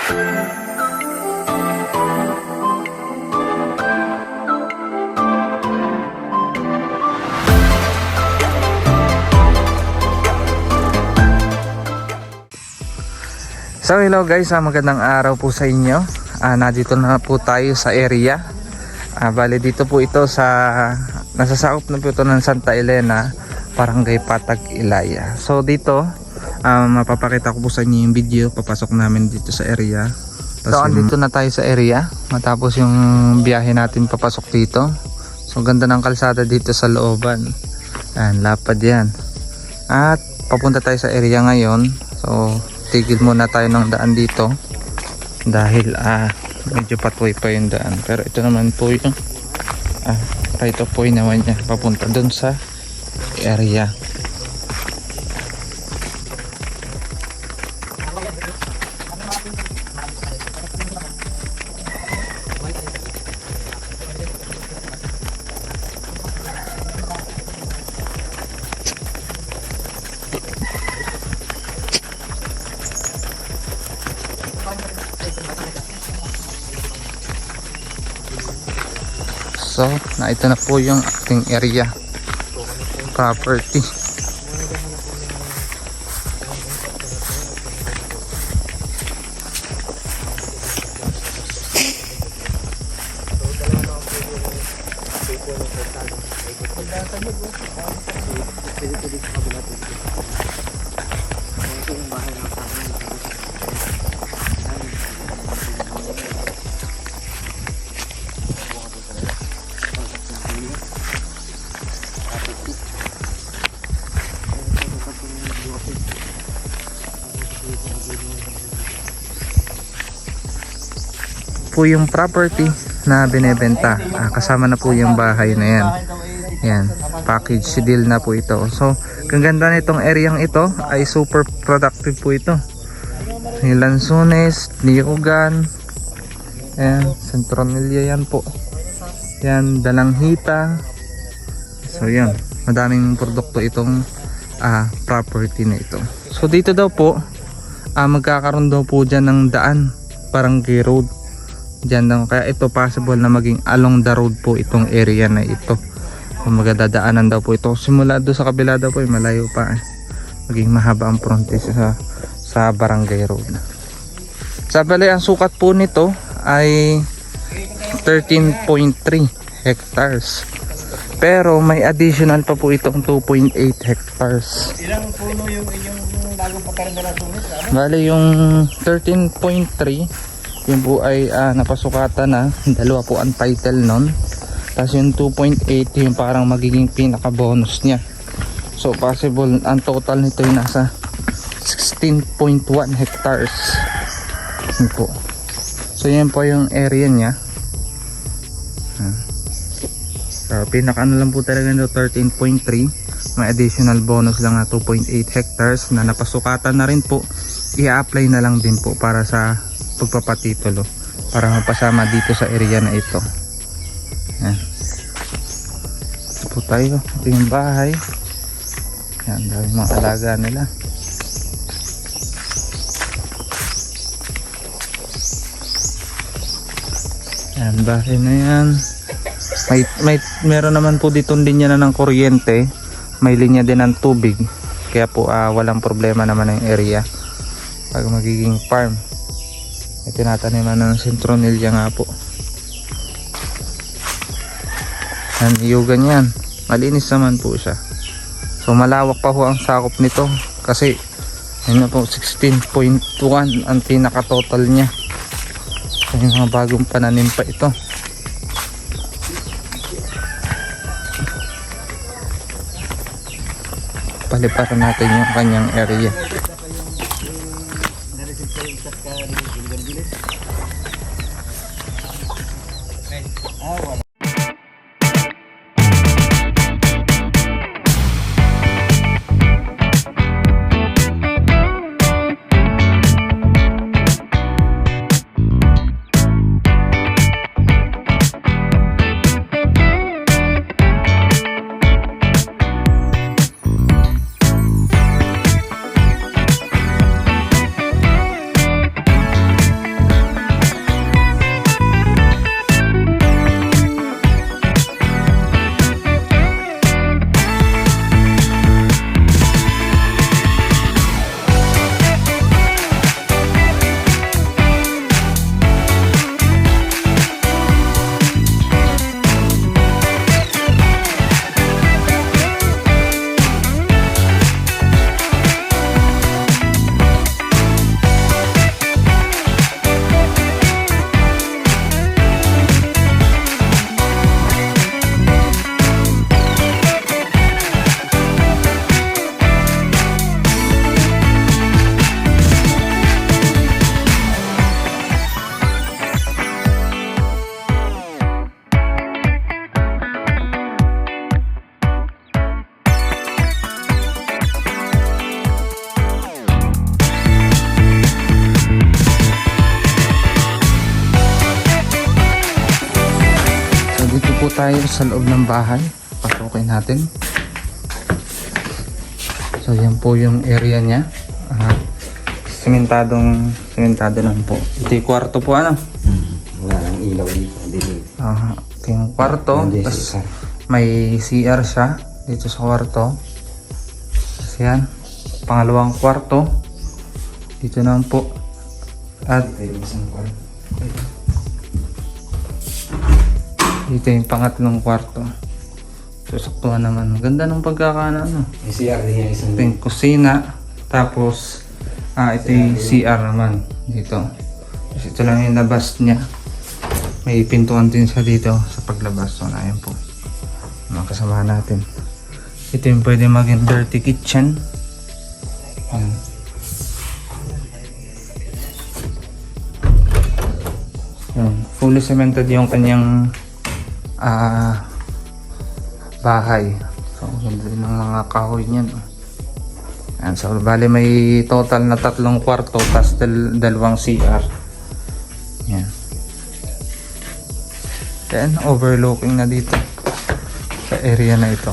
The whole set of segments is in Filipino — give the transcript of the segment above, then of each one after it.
So hello guys, magandang araw po sa inyo. Nandito na po tayo sa area. Bale dito po ito sa nasasakop na po ito ng Santa Elena, Barangay Patag, Ilaya. So dito mapapakita ko po sa inyo yung video papasok namin dito sa area. So andito na tayo sa area matapos yung biyahe natin papasok dito. So ganda ng kalsada dito sa looban. Lapad yan. At papunta tayo sa area ngayon. So tigil muna tayo ng daan dito dahil medyo patuloy pa yung daan, pero ito naman po yung right of way naman niya papunta dun sa area. So, ito na po yung ating area property. Po yung property na binebenta, kasama na po yung bahay na yan. Yan, package deal na po ito. So ang ganda nitong areang ito ay super productive po ito. Yung Lanzones, Niugan, yan, Centronilla yan po. Yan, Dalanghita. So yan, madaming produkto itong property na ito. So dito daw po magkakaroon daw po dyan ng daan, barangay road dyan daw, kaya ito possible na maging along the road po itong area na ito. Kung magdadaanan daw po ito simula doon sa kabila daw po, malayo pa maging mahaba ang frontage sa barangay road. Sa bali ang sukat po nito ay 13.3 hectares, pero may additional pa po itong 2.8 hectares. Ilang puno yung inyong bagong pagkaranda na sulit? Bali yung 13.3 yung po ay napasukatan na, dalawa po ang title nun. Tapos yung 2.8 yung parang magiging pinaka bonus niya. So possible ang total nito ay nasa 16.1 hectares. Yun po. So yan po yung area niya. So pinaka ano lang po talaga nito 13.3. May additional bonus lang na 2.8 hectares na napasukatan na rin po. I-apply na lang din po para sa pagpapatitulo para mapasama dito sa area na ito. Yan. Ito po tayo. Ito yung bahay. Yan, dahil mga alaga nila. Yan, bahay na yan. Meron naman po dito linya na ng kuryente. May linya din ng tubig. Kaya po walang problema naman ang area pag magiging farm. Tinataniman ng Centronilla nga po. Niyugan yan, malinis naman po siya. So malawak pa po ang sakop nito kasi yun na po 16.1 ang pinaka total nya. So yung mga bagong pananim pa ito. Paliparan natin yung kanyang area. tayo sa loob ng bahay. Pasukin natin. So yan po yung area niya. Simentado lang po. Ito yung kwarto po ano? Wala nang ilaw dito. Ito yung kwarto. Tapos may CR siya dito sa kwarto. Tapos yan. Pangalawang kwarto. Dito naman po. At dito yung pangatlong kwarto. Susuktuhan naman. Ganda ng pagkakaano. May CR din yan isang Ito yung kusina. Tapos ito yung CR naman dito. Tapos ito lang yung labas niya. May pintuan din siya dito sa paglabas. So ayan po. Mga kasama natin. Ito yung pwede maging dirty kitchen. Ayan. Ayan. Fully cemented yung kanyang bahay. So ganda din ng mga kahoy niyan. Ayan, so bali may total na 3 kwarto tas 2 CR. Ayan. Then overlooking na dito sa area na ito.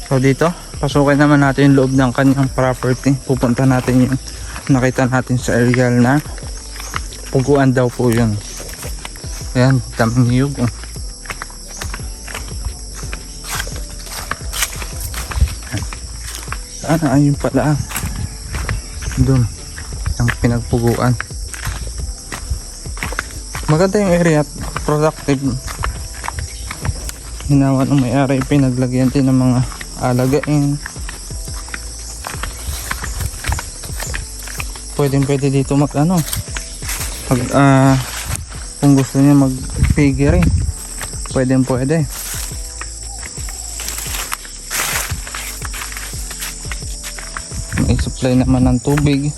So dito, pasukin naman natin yung loob ng kanyang property. Pupunta natin yung nakita natin sa aerial na puguan daw po yun. Ayan, daming niyog. Ayun pala. Doon. Ang pinagpuguan. Maganda yung area. Productive. Hinawa ng may-ari. Pinaglagyan din ng mga alagain. Pwede dito mag kung gusto niya mag figure pwede. May supply naman ng tubig.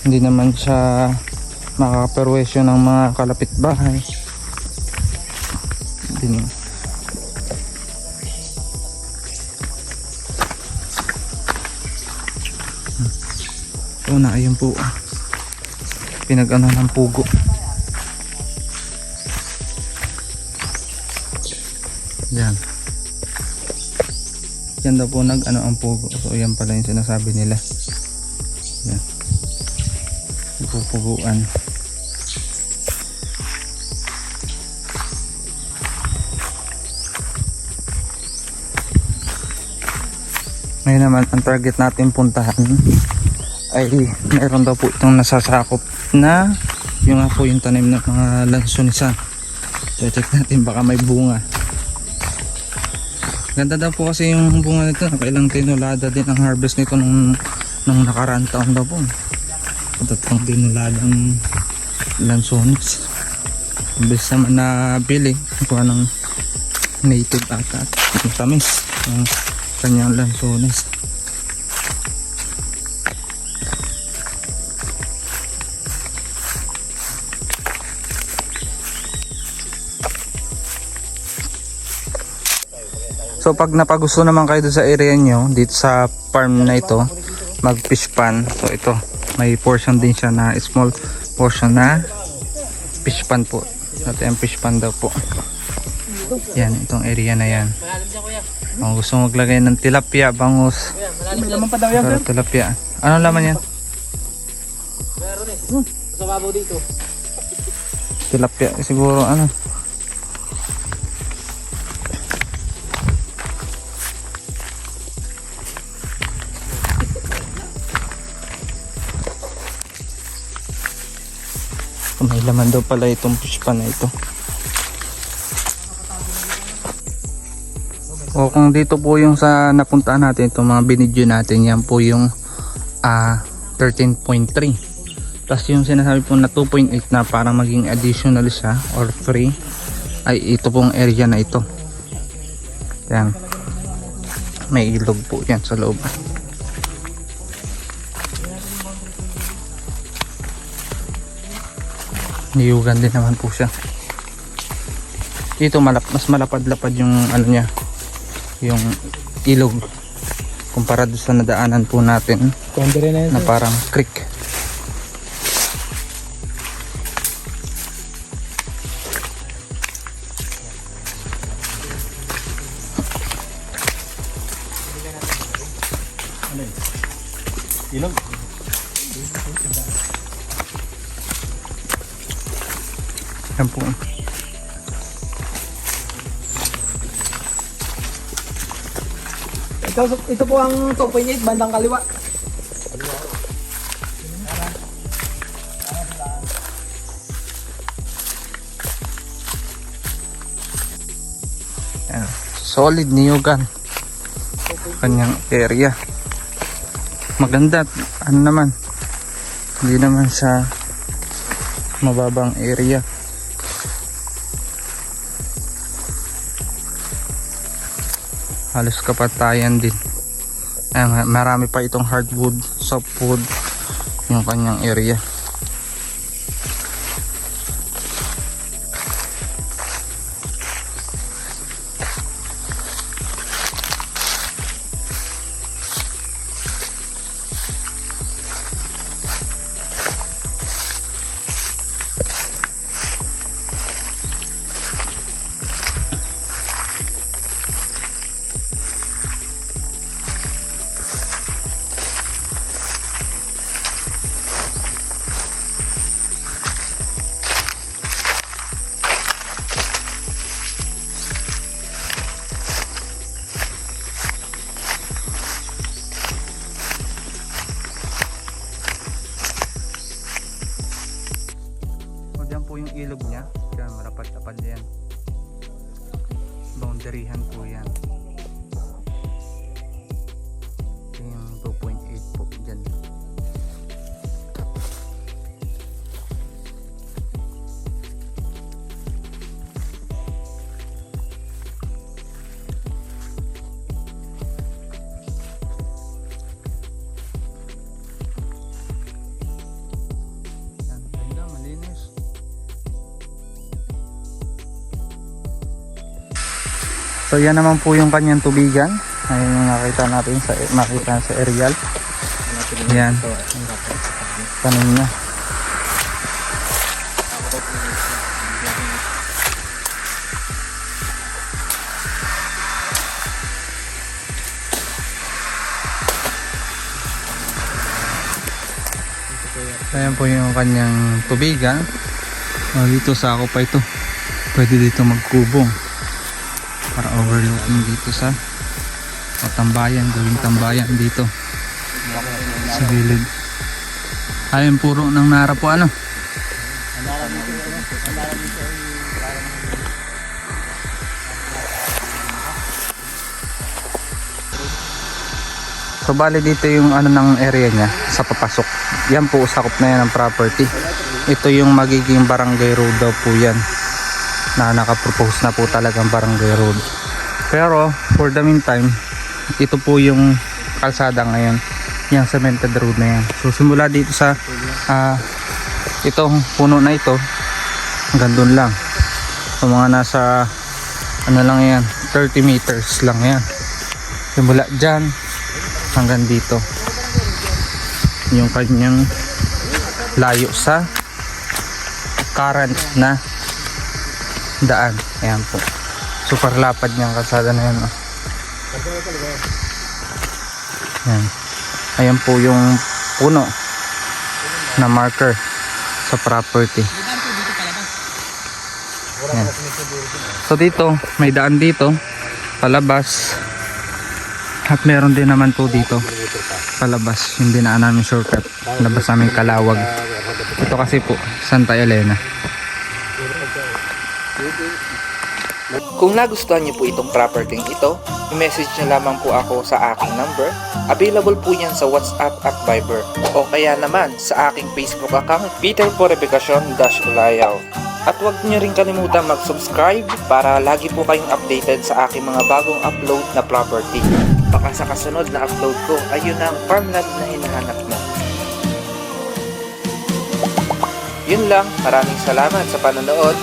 Hindi naman siya makakaperwisyo ng mga kalapit bahay. Hindi. So na ayun po. Pinag-ano ng pugo. Yan. Yan daw po nag-ano ang pugo. So yan pala yung sinasabi nila. Yan. Pupuguan. Ngayon naman ang target natin puntahan ay meron daw po itong nasasakop na yung nga po yung tanim ng mga lansonisan. So check natin baka may bunga. Ganda daw po kasi yung bunga nito. Nakailang tinulada din ang harvest nito nung nakaraan taon daw po. Tatlong tinuladang lansones. Imbes naman na bili kuha ng native ata at tamis yung kanyang lansones. So pag napagusto naman kayo sa area nyo, dito sa farm na ito, mag fish pan. So ito, may portion din siya na small portion na fish pan po. Ito yung fish pan daw po. Yan, itong area na yan. Kung gusto maglagay ng tilapia, bangus. May laman pa daw yan, sir. Tilapia. Ano laman yan? Meron eh. Sa babaw dito. Tilapia, siguro ano. May laman daw pala itong fish pan na ito. O kung dito po yung sa napuntaan natin, itong mga binidyo natin, yan po yung 13.3. Tapos yung sinasabi po na 2.8 na para maging additional siya or free, ay ito pong area na ito. Yan. May ilog po yan sa loob. Niyugan din naman po siya. Dito mas malapad-lapad yung ano niya, yung ilog kumpara doon sa nadaanan po natin na parang creek. Ilog. Yan po. Ito po ang 2.8 bandang kaliwa. Yan. Solid niyugan. Kanyang area. Maganda. Ano naman. Hindi naman siya mababang area. Halos kapatayan din. Ayan, marami pa itong hardwood, softwood yung kanyang area. Po yung ilog niya, kaya malapad-lapad yan. Boundaryhan po yan. Ito yung 2.8 po dyan. Yan, ganda, malinis. So yan naman po yung kanyang tubigan. Ayun yung makita sa aerial. Yan. Tanim niya. Ayan po yung kanyang tubigan. Dito sa ako pa ito. Pwede dito magkubong. Para overlooking dito sa tambayan, gawing tambayan dito sa gilid. Ayun, puro ng nara po ano. So bali dito yung ano ng area niya sa papasok. Yan po, sakop na yan ang property. Ito yung magiging barangay road daw po yan, na nakapropose na po talagang barangay road. Pero for the meantime, ito po yung kalsada ngayon, yung cemented road na yan. So simula dito sa itong puno na ito hanggang doon lang. So mga nasa ano lang yan, 30 meters lang yan. Simula dyan hanggang dito yung kanyang layo sa current na daan. Ayan po, super lapad niyang kalsada na yan, oh. Ayan. Ayan po yung puno na marker sa property. Ayan. So dito may daan dito palabas, at meron din naman po dito palabas yung dinaan namin shortcut, labas namin Kalawag. Ito kasi po Santa Elena. Kung nagustuhan niyo po itong property ito, i-message niyo lamang po ako sa aking number. Available po yan sa WhatsApp at Viber, o kaya naman sa aking Facebook account, Peter Purificacion-Ulayaw. At huwag niyo rin kalimutan mag-subscribe para lagi po kayong updated sa aking mga bagong upload na property. Baka sa kasunod na upload ko, ayun na ang farmland na hinahanap mo. Yun lang, maraming salamat sa panonood.